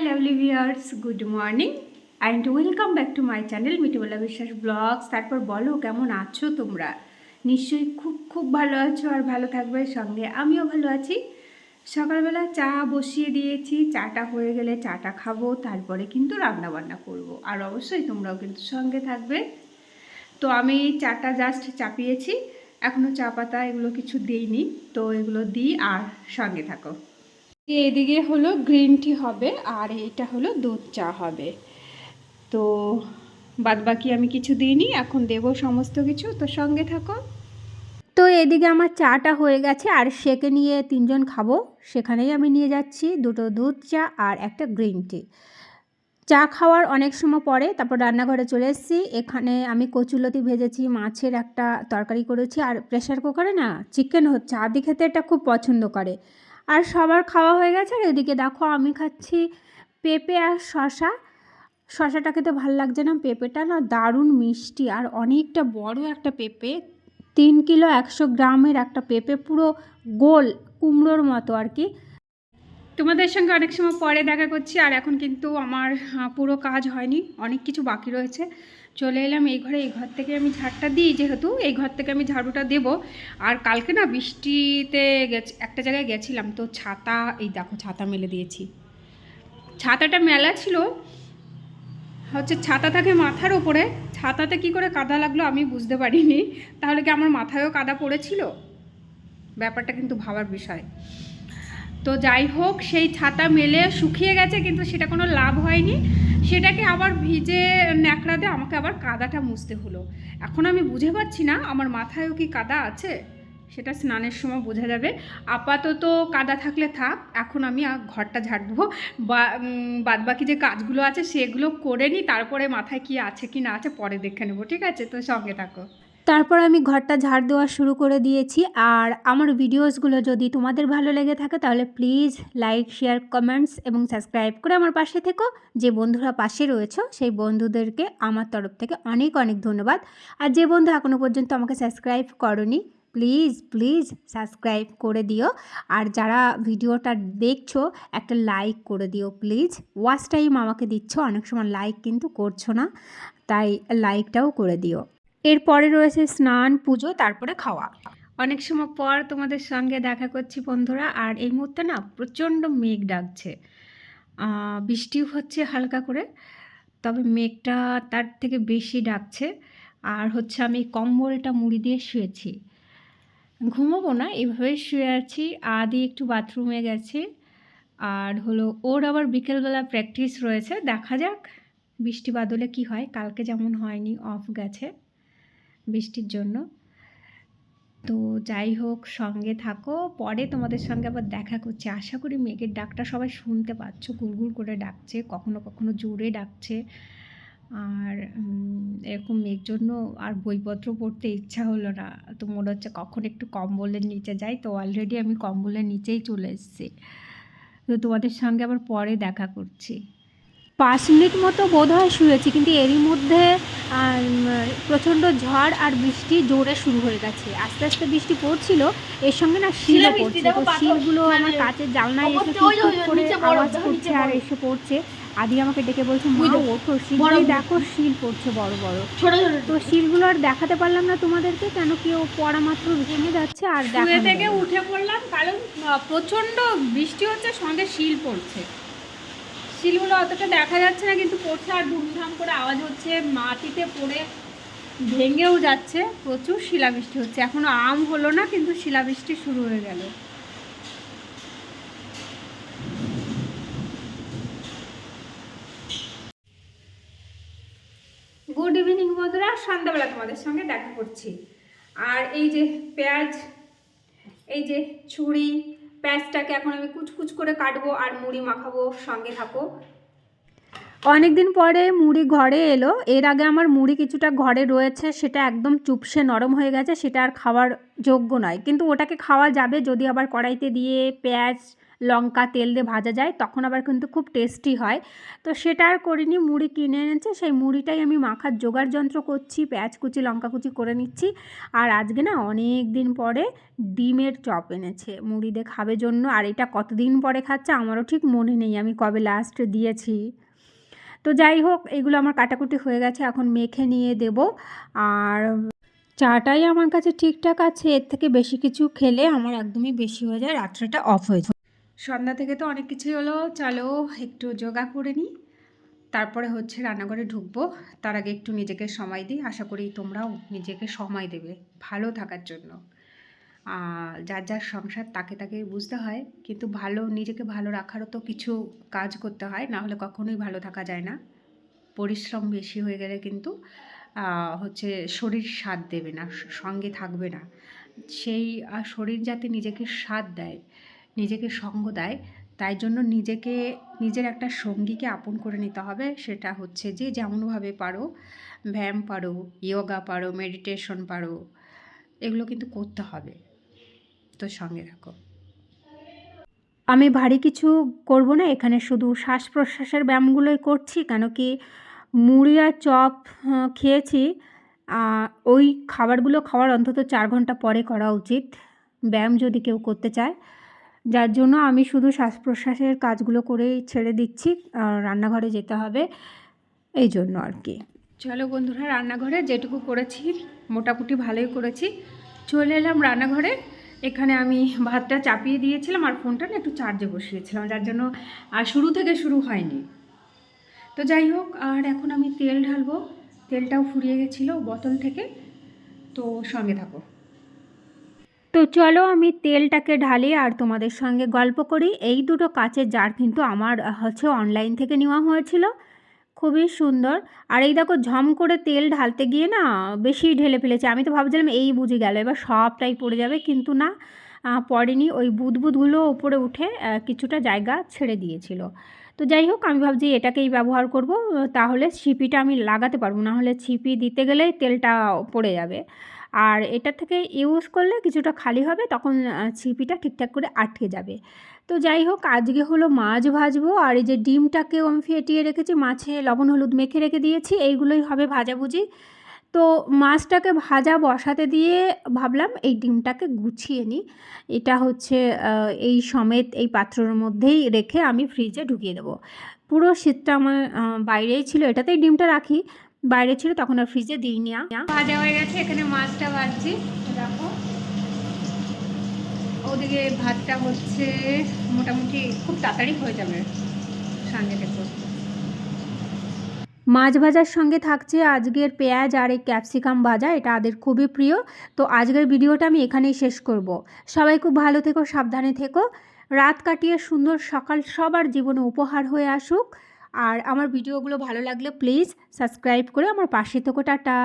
Lovely viewers, good morning and welcome back to my channel Mithubala Biswas blogs. তারপর বলো কেমন আছো তোমরা? নিশ্চয়ই খুব খুব ভালো আছো আর ভালো থাকবে, সঙ্গে আমিও ভালো আছি। সকালবেলা চা বসিয়ে দিয়েছি, চাটা হয়ে গেলে চাটা খাবো, তারপরে কিন্তু রান্না বান্না করব। আর অবশ্যই তোমরাও কিন্তু সঙ্গে থাকবে। তো আমি চাটা জাস্ট চাপিয়েছি, এখনও চা পাতা এগুলো কিছু দিইনি, তো এগুলো দিই আর সঙ্গে থাকো। এদিকে হলো গ্রিন টি হবে আর এটা হলো দুধ চা হবে। তো বাদবাকি আমি কিছু দিইনি, এখন দেবো সমস্ত কিছু, তো সঙ্গে থাকো। তো এদিকে আমার চাটা হয়ে গেছে আর সেকে নিয়ে 3জন খাবো, সেখানেই আমি নিয়ে যাচ্ছি 2টো দুধ চা আর একটা গ্রিন টি। চা খাওয়ার অনেক সময় পরে তারপর রান্নাঘরে চলে এসেছি। এখানে আমি কচুলতি ভেজেছি, মাছের একটা তরকারি করেছি, আর প্রেশার কুকারে না চিকেন হচ্ছে। আদি খেতে এটা খুব পছন্দ করে। আর সবার খাওয়া হয়ে গেছে। আর এদিকে দেখো আমি খাচ্ছি পেঁপে আর শশা। শশাটা খেতে ভালো লাগছে না, পেঁপেটা না দারুণ মিষ্টি আর অনেকটা বড় একটা পেঁপে। 3 কিলো 100 গ্রামের একটা পেঁপে, পুরো গোল কুমড়োর মতো আর কি। তোমাদের সঙ্গে অনেক সময় পরে দেখা করছি। আর এখন কিন্তু আমার পুরো কাজ হয়নি, অনেক কিছু বাকি রয়েছে। চলে এলাম এই ঘরে, এই ঘর থেকে আমি ঝাড়টা দিই, যেহেতু এই ঘর থেকে আমি ঝাড়ুটা দেব। আর কালকে না বৃষ্টিতে একটা জায়গায় গেছিলাম, তো ছাতা, এই দেখো ছাতা মেলে দিয়েছি। ছাতাটা মেলা ছিল হচ্ছে, ছাতা থাকে মাথার ওপরে, ছাতাতে কি করে কাদা লাগলো আমি বুঝতে পারিনি। তাহলে কি আমার মাথায়ও কাদা পড়েছিল? ব্যাপারটা কিন্তু ভাবার বিষয়। তো যাই হোক, সেই ছাতা মেলে শুকিয়ে গেছে, কিন্তু সেটা কোনো লাভ হয়নি। সেটাকে আবার ভিজে ন্যাকড়াতে আমাকে আবার কাদাটা মুছতে হলো। এখন আমি বুঝে পাচ্ছি না আমার মাথায়ও কি কাদা আছে, সেটা স্নানের সময় বোঝা যাবে। আপাতত কাদা থাকলে থাক, এখন আমি ঘরটা ঝাড় দেবো, বাদবাকি যে কাজগুলো আছে সেগুলো করে নিই, তারপরে মাথায় কি আছে কি না আছে পরে দেখে নেবো, ঠিক আছে? তো সঙ্গে থাকো। তারপর আমি ঘরটা ঝাড় দেওয়া শুরু করে দিয়েছি। আর আমার ভিডিওসগুলো যদি তোমাদের ভালো লেগে থাকে তাহলে প্লিজ লাইক, শেয়ার, কমেন্টস এবং সাবস্ক্রাইব করে আমার পাশে থেকো। যে বন্ধুরা পাশে রয়েছে সেই বন্ধুদেরকে আমার তরফ থেকে অনেক অনেক ধন্যবাদ। আর যে বন্ধু এখনও পর্যন্ত আমাকে সাবস্ক্রাইব করোনি, প্লিজ প্লিজ সাবস্ক্রাইব করে দিও। আর যারা ভিডিওটা দেখছো একটা লাইক করে দিও প্লিজ। ওয়াচ টাইম আমাকে দিচ্ছ, অনেক সময় লাইক কিন্তু করছো না, তাই লাইকটাও করে দিও। এরপরে রয়েছে স্নান, পুজো, তারপরে খাওয়া। অনেক সময় পর তোমাদের সঙ্গে দেখা করছি বন্ধুরা। আর এই মুহূর্তে না প্রচণ্ড মেঘ ডাকছে, বৃষ্টিও হচ্ছে হালকা করে, তবে মেঘটা তার থেকে বেশি ডাকছে। আর হচ্ছে আমি কম্বলটা মুড়ি দিয়ে শুয়েছি, ঘুমোবো না, এভাবেই শুয়ে আছি। আদি একটু বাথরুমে গেছে, আর হলো ওর আবার বিকেলবেলা প্র্যাকটিস রয়েছে, দেখা যাক বৃষ্টি বাদলে কি হয়। কালকে যেমন হয়নি, অফ গেছে বৃষ্টির জন্য। তো যাই হোক, সঙ্গে থাকো, পরে তোমাদের সঙ্গে আবার দেখা করছি। আশা করি মেঘের ডাকটা সবাই শুনতে পাচ্ছ, গুড়গুড় করে ডাকছে, কখনো কখনো জোরে ডাকছে। আর এরকম মেঘ জন্য আর বইপত্র পড়তে ইচ্ছা হলো না, তো মনে হচ্ছে কখন একটু কম্বলের নিচে যাই। তো অলরেডি আমি কম্বলের নিচেই চলে এসেছি। তো তোমাদের সঙ্গে আবার পরে দেখা করছি। 5 মিনিট মতো বোধ হয় শুয়েছি, কিন্তু এরই মধ্যে প্রচণ্ড ঝড় আর বৃষ্টি জোরে শুরু হয়ে গেছে। আস্তে আস্তে বৃষ্টি পড়ছিল, এর সঙ্গে না শিলও পড়ছে। তো শিলগুলো আমার কাচের জানলায় এসে টুক করে আওয়াজ করছে আর এসে পড়ছে। আদি আমাকে ডেকে বলছে, মা ওঠো, শিলগুলো দেখো শিল পড়ছে বড় বড়। তো শিলগুলো আর দেখাতে পারলাম না তোমাদেরকে, কেন কি ও পড়া মাত্র ভেঙে যাচ্ছে। আর শুয়ে থেকে উঠে পড়লাম, কারণ প্রচণ্ড বৃষ্টি হচ্ছে, সঙ্গে শিল পড়ছে। শিলগুলো অতটা দেখা যাচ্ছে না, কিন্তু পড়ছে আর ধুমধাম করে আওয়াজ হচ্ছে, মাটিতে পড়ে ভেঙেও যাচ্ছে। প্রচুর শিলাবৃষ্টি হচ্ছে, এখনো আম হলো না, কিন্তু শিলাবৃষ্টি শুরু হয়ে গেল। গুড ইভিনিং বন্ধুরা, সন্ধ্যাবেলা তোমাদের সঙ্গে দেখা করছি। আর এই যে পেঁয়াজ, এই যে ছুরি, পেঁয়াজটাকে এখন আমি কুচকুচ করে কাটবো আর মুড়ি মাখাবো, সঙ্গে থাকো। অনেক দিন পরে মুড়ি ঘরে এলো। এর আগে আমার মুড়ি কিছুটা ঘরে রয়েছে, সেটা একদম চুপসে নরম হয়ে গেছে, সেটা আর খাওয়ার যোগ্য নয়। কিন্তু ওটাকে খাওয়া যাবে যদি আবার কড়াইতে দিয়ে পেঁয়াজ লঙ্কা তেল দিয়ে ভাজা যায়, তখন আবার কিন্তু খুব টেস্টি হয়। তো সেটা আর করিনি, মুড়ি কিনে এনেছে, সেই মুড়িটাই আমি মাখার জোগাড় যন্ত্র করছি, পেঁয়াজ কুচি লঙ্কা কুচি করে নিচ্ছি। আর আজকে না অনেক দিন পরে ডিমের চপ এনেছে মুড়ি দিয়ে খাবে জন্য, আর এটা কতদিন পরে খাচ্ছে আমারও ঠিক মনে নেই আমি কবে লাস্ট দিয়েছি। তো যাই হোক, এগুলো আমার কাটাকুটি হয়ে গেছে, এখন মেখে নিয়ে দেব। আর চাটাই আমার কাছে ঠিকঠাক আছে, এর থেকে বেশি কিছু খেলে আমার একদমই বেশি হয়ে যায়, রাত্রেটা অফ হয়ে যায়। সন্ধ্যা থেকে তো অনেক কিছুই হলো, চলো একটু যোগা করে নিই, তারপরে হচ্ছে রান্নাঘরে ঢুকবো। তার আগে একটু নিজেকে সময় দিই, আশা করি তোমরাও নিজেকে সময় দেবে ভালো থাকার জন্য। যার যার সংসার তাকে তাকে বুঝতে হয়, কিন্তু নিজেকে ভালো রাখারও তো কিছু কাজ করতে হয়, না হলে কখনোই ভালো থাকা যায় না। পরিশ্রম বেশি হয়ে গেলে কিন্তু হচ্ছে শরীর সাথ দেবে না, সঙ্গে থাকবে না। সেই শরীর যাতে নিজেকে সাথ দেয়, নিজেকে সঙ্গ দেয়, তাই জন্য নিজের একটা সঙ্গীকে আপন করে নিতে হবে। সেটা হচ্ছে যে যেমনভাবে পারো, ব্যায়াম পারো, যোগা পারো, মেডিটেশন পারো, এগুলো কিন্তু করতে হবে। তো সঙ্গে থাকো। আমি ভারী কিছু করব না, এখানে শুধু শ্বাস প্রশ্বাসের ব্যায়ামগুলোই করছি, কেন কি মুড়ি আর চপ খেয়েছি, ওই খাবারগুলো খাওয়ার অন্তত 4 ঘন্টা পরে করা উচিত ব্যায়াম যদি কেউ করতে চায়। যার জন্য আমি শুধু শ্বাস প্রশ্বাসের কাজগুলো করেই ছেড়ে দিচ্ছি, রান্নাঘরে যেতে হবে এই জন্য আর কি। চলো বন্ধুরা, রান্নাঘরে যেটুকু করেছি মোটামুটি ভালোই করেছি, চলে এলাম রান্নাঘরে। এখানে আমি ভাতটা চাপিয়ে দিয়েছিলাম আর ফোনটা না একটু চার্জে বসিয়েছিলাম, যার জন্য শুরু থেকে শুরু হয়নি। তো যাই হোক, আর এখন আমি তেল ঢালবো, তেলটাও ফুরিয়ে গেছিলো বোতল থেকে, তো সঙ্গে থাকো। তো চলো আমি তেলটাকে ঢালি আর তোমাদের সঙ্গে গল্প করি। এই দুটো কাচের জার কিন্তু আমার হচ্ছে অনলাইন থেকে নেওয়া হয়েছিল, খুবই সুন্দর। আর এই দেখো, ঝম করে তেল ঢালতে গিয়ে না বেশি ঢেলে ফেলেছে, আমি তো ভাবছিলাম এই বুঝে গেল এবার সবটাই পড়ে যাবে, কিন্তু না, পড়েনি। ওই বুদবুদগুলো ওপরে উঠে কিছুটা জায়গা ছেড়ে দিয়েছিল। তো যাই হোক, আমি ভাবছি এটাকেই ব্যবহার করব, তাহলে ছিপিটা আমি লাগাতে পারবো, না হলে ছিপি দিতে গেলেই তেলটা পড়ে যাবে। আর এটা থেকে ইউজ করলে কিছুটা খালি হবে, তখন ছিপিটা ঠিকঠাক করে আটকে যাবে। তো যাই হোক, আজকে হলো মাছ ভাজবো, আর এই যে ডিমটাকেও আমি ফেটিয়ে রেখেছি, মাছে লবণ হলুদ মেখে রেখে দিয়েছি, এইগুলোই হবে ভাজাভুজি। তো মাছটাকে ভাজা বসাতে দিয়ে ভাবলাম এই ডিমটাকে গুছিয়ে নিই। এটা হচ্ছে এই সমেত এই পাত্রের মধ্যেই রেখে আমি ফ্রিজে ঢুকিয়ে দেবো। পুরো শীতটা আমার বাইরেই ছিল, এটাতেই ডিমটা রাখি, বাইরে ছিল তখন আর ফ্রিজে দিইনি। ভাজা হয়ে গেছে, এখানে মাছটা ভাজছি, দেখো ওদিকে ভাতটা হচ্ছে, মোটামুটি খুব তাড়াতাড়ি হয়ে যাবে সঙ্গে থেকে। মাছ ভাজার সঙ্গে থাকছে আজকের পেঁয়াজ আর এই ক্যাপসিকাম ভাজা, এটা আমাদের খুবই প্রিয়। তো আজকের ভিডিওটা আমি এখানেই শেষ করব। সবাই খুব ভালো থেকো, সাবধানে থেকো, রাত কাটিয়ে সুন্দর সকাল সবার জীবনে উপহার হয়ে আসুক। আর আমার ভিডিওগুলো ভালো লাগলে প্লিজ সাবস্ক্রাইব করে আমার পাশে থেকো। টাটা।